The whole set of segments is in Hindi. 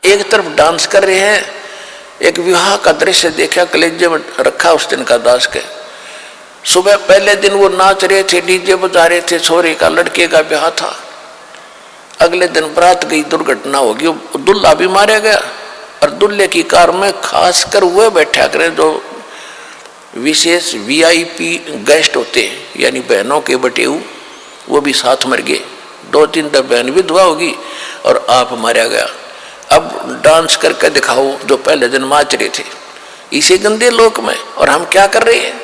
एक तरफ डांस कर रहे हैं, एक विवाह का दृश्य देखा, कलेजे में रखा उस दिन का दास के। सुबह पहले दिन वो नाच रहे थे, डीजे बजा रहे थे, छोरे का लड़के का ब्याह था। अगले दिन बारात गई, दुर्घटना होगी, दुल्हा भी मारा गया और दुल्हे की कार में खासकर वह बैठा करें जो विशेष वीआईपी गेस्ट होते हैं, यानी बहनों के बटेऊ, वो भी साथ मर गए। 2-3 बहन विधवा होगी और आप मारा गया। अब डांस करके दिखाओ जो पहले दिन नाच रहे थे इसी गंदे लोक में, और हम क्या कर रहे हैं?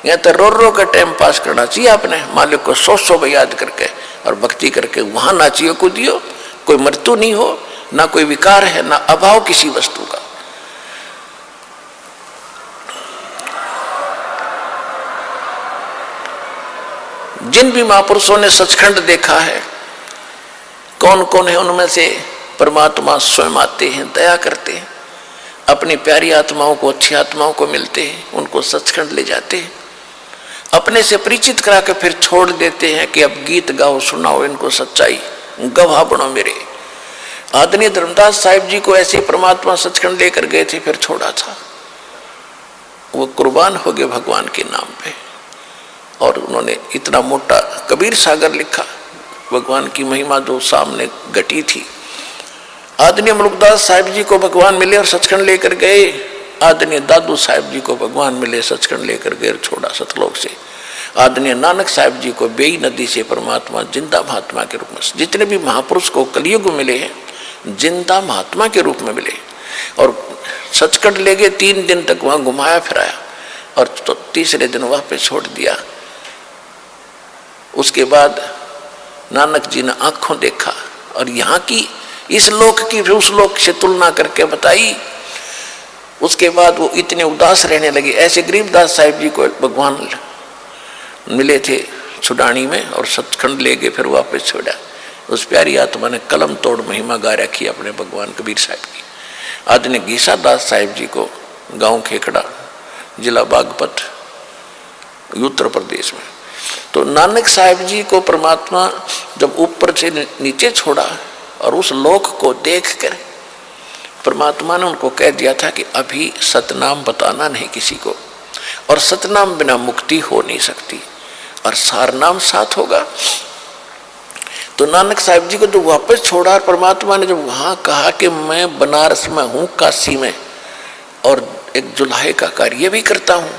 यहाँ तो रो रो का टाइम पास करना चाहिए अपने मालिक को 100 याद करके और भक्ति करके वहां नाचिए कूदियो। कोई मृत्यु नहीं हो, ना कोई विकार है, ना अभाव किसी वस्तु का। जिन भी महापुरुषों ने सचखंड देखा है, कौन कौन है उनमें से परमात्मा स्वयं आते हैं, दया करते हैं, अपनी प्यारी आत्माओं को, अच्छी आत्माओं को मिलते हैं, उनको सचखंड ले जाते हैं, अपने से परिचित करा के फिर छोड़ देते हैं कि अब गीत गाओ, सुनाओ इनको सच्चाई, गवाह बनो मेरे। आदरणीय धर्मदास साहिब जी को ऐसे परमात्मा सचखंड लेकर गए थे, फिर छोड़ा था। वो कुर्बान हो गए भगवान के नाम पे, और उन्होंने इतना मोटा कबीर सागर लिखा, भगवान की महिमा जो सामने घटी थी। आदरणीय मुल्कदास साहिब जी को भगवान मिले और सचखंड लेकर गए। आदरणीय दादू साहिब जी को भगवान मिले, सचखंड लेकर गए, छोड़ा सतलोक से। आदरणीय नानक साहिब जी को बेई नदी से परमात्मा जिंदा महात्मा के रूप में, जितने भी महापुरुष को कलयुग मिले हैं जिंदा महात्मा के रूप में मिले, और सचखंड ले गए। 3 दिन तक वहां घुमाया फिराया और तो तीसरे दिन वहां पे छोड़ दिया। उसके बाद नानक जी ने आंखों देखा और यहाँ की इस लोक की फिर उस लोक से तुलना करके बताई। उसके बाद वो इतने उदास रहने लगे। ऐसे गरीबदास साहिब जी को भगवान मिले थे छुडानी में और सचखंड ले गए, फिर वापस छोड़ा। उस प्यारी आत्मा ने कलम तोड़ महिमा गा रखी अपने भगवान कबीर साहिब की। आदरणीय गीसा दास साहिब जी को गांव खेखड़ा, जिला बागपत, उत्तर प्रदेश में। तो नानक साहिब जी को परमात्मा जब ऊपर से नीचे छोड़ा और उस लोक को देखकर परमात्मा ने उनको कह दिया था कि अभी सतनाम बताना नहीं किसी को, और सतनाम बिना मुक्ति हो नहीं सकती, और सारनाम साथ होगा। तो नानक साहिब जी को जो वापस छोड़ा और परमात्मा ने जब वहां कहा कि मैं बनारस में हूँ, काशी में, और एक जुलाहे का कार्य भी करता हूँ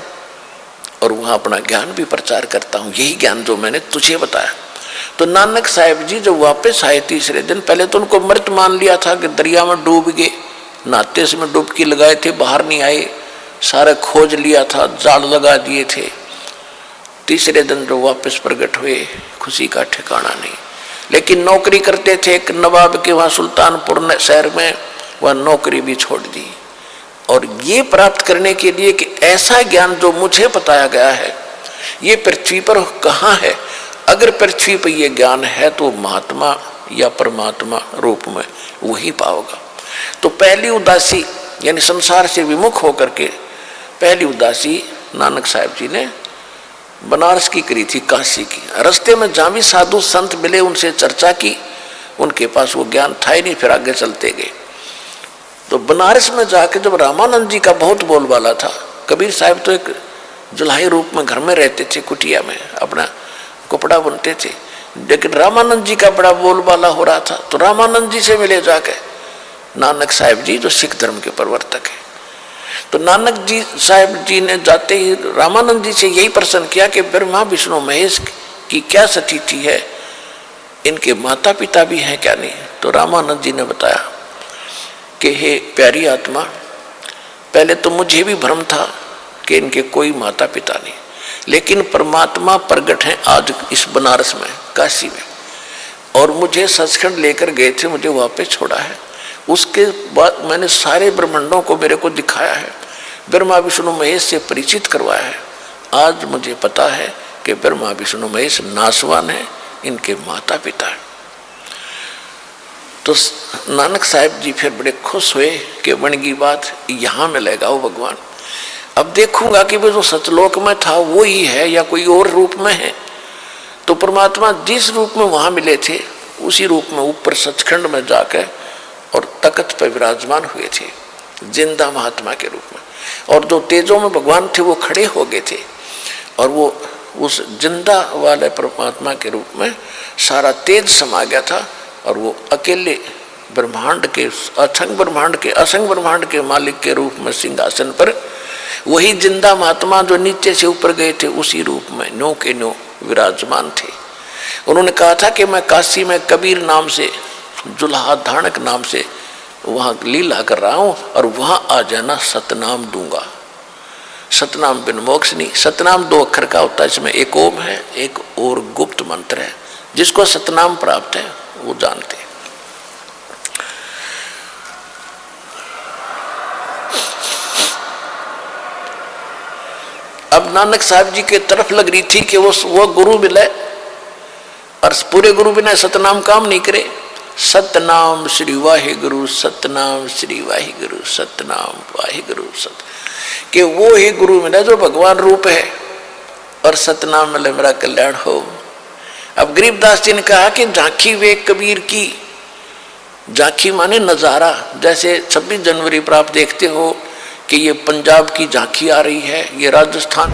और वहां अपना ज्ञान भी प्रचार करता हूँ, यही ज्ञान जो मैंने तुझे बताया। तो नानक साहिब जी जब वापस आए तीसरे दिन, पहले तो उनको मृत मान लिया था कि दरिया में डूब गए, नाते में डुबकी लगाए थे, बाहर नहीं आए, सारा खोज लिया था, जाल लगा दिए थे। तीसरे दिन जो वापस प्रकट हुए, खुशी का ठिकाना नहीं। लेकिन नौकरी करते थे एक नवाब के वहाँ सुल्तानपुर शहर में, वह नौकरी भी छोड़ दी, और ये प्राप्त करने के लिए कि ऐसा ज्ञान जो मुझे बताया गया है ये पृथ्वी पर कहाँ है। अगर पृथ्वी पर यह ज्ञान है तो महात्मा या परमात्मा रूप में वही पाओगा। तो पहली उदासी यानी संसार से विमुख होकर के पहली उदासी नानक साहिब जी ने बनारस की करी थी, काशी की। रास्ते में जहाँ भी साधु संत मिले उनसे चर्चा की, उनके पास वो ज्ञान था ही नहीं, फिर आगे चलते गए। तो बनारस में जाके जब रामानंद जी का बहुत बोलबाला था, कबीर साहब तो एक जुलाही रूप में घर में रहते थे, कुटिया में अपना कपड़ा बुनते थे, लेकिन रामानंद जी का बड़ा बोलबाला हो रहा था। तो रामानंद जी से मिले जाके नानक साहिब जी जो सिख धर्म के प्रवर्तक है। तो नानक जी साहिब जी ने जाते ही रामानंद जी से यही प्रश्न किया कि ब्रह्मा विष्णु महेश की क्या स्थिति है, इनके माता पिता भी हैं क्या नहीं। तो रामानंद जी ने बताया कि हे प्यारी आत्मा, पहले तो मुझे भी भ्रम था कि इनके कोई माता पिता नहीं, लेकिन परमात्मा प्रगट हैं आज इस बनारस में, काशी में, और मुझे सचखंड लेकर गए थे, मुझे वापस छोड़ा है। उसके बाद मैंने सारे ब्रह्मांडों को मेरे को दिखाया है, ब्रह्मा विष्णु महेश से परिचित करवाया है। आज मुझे पता है कि ब्रह्मा विष्णु महेश नासवान है, इनके माता पिता है। तो नानक साहिब जी फिर बड़े खुश हुए कि बनगी बात, यहाँ मिलेगा वो भगवान। अब देखूंगा कि वो जो सतलोक में था वो ही है या कोई और रूप में है। तो परमात्मा जिस रूप में वहां मिले थे उसी रूप में ऊपर सचखंड में जाकर और तख्त पर विराजमान हुए थे जिंदा महात्मा के रूप में। और जो तेजों में भगवान थे वो खड़े हो गए थे और वो उस जिंदा वाले परमात्मा के रूप में सारा तेज समा गया था। और वो अकेले ब्रह्मांड के असंग ब्रह्मांड के मालिक के रूप में सिंहासन पर वही जिंदा महात्मा जो नीचे से ऊपर गए थे उसी रूप में नो के नो विराजमान थे। उन्होंने कहा था कि मैं काशी में कबीर नाम से, जुल्हा धानक नाम से वहाँ लीला कर रहा हूँ और वहाँ आ जाना, सतनाम दूंगा। सतनाम बिन मोक्ष नहीं। सतनाम 2 अक्षर का होता है, इसमें एक ओम है, एक और गुप्त मंत्र है। जिसको सतनाम प्राप्त है वो जानते हैं। अब नानक साहब जी के तरफ लग रही थी कि वो गुरु मिले और पूरे गुरु बिना सतनाम काम नहीं करे। सतनाम श्री वाहिगुरु, सतनाम श्री वाहिगुरु, सतनाम वाहिगुरु सत, कि वो ही गुरु मिला जो भगवान रूप है और सतनाम मिले मेरा कल्याण हो। अब गरीबदास जी ने कहा कि झांकी वे कबीर की, झांकी माने नजारा। जैसे 26 जनवरी पर आप देखते हो कि ये पंजाब की झांकी आ रही है, ये राजस्थान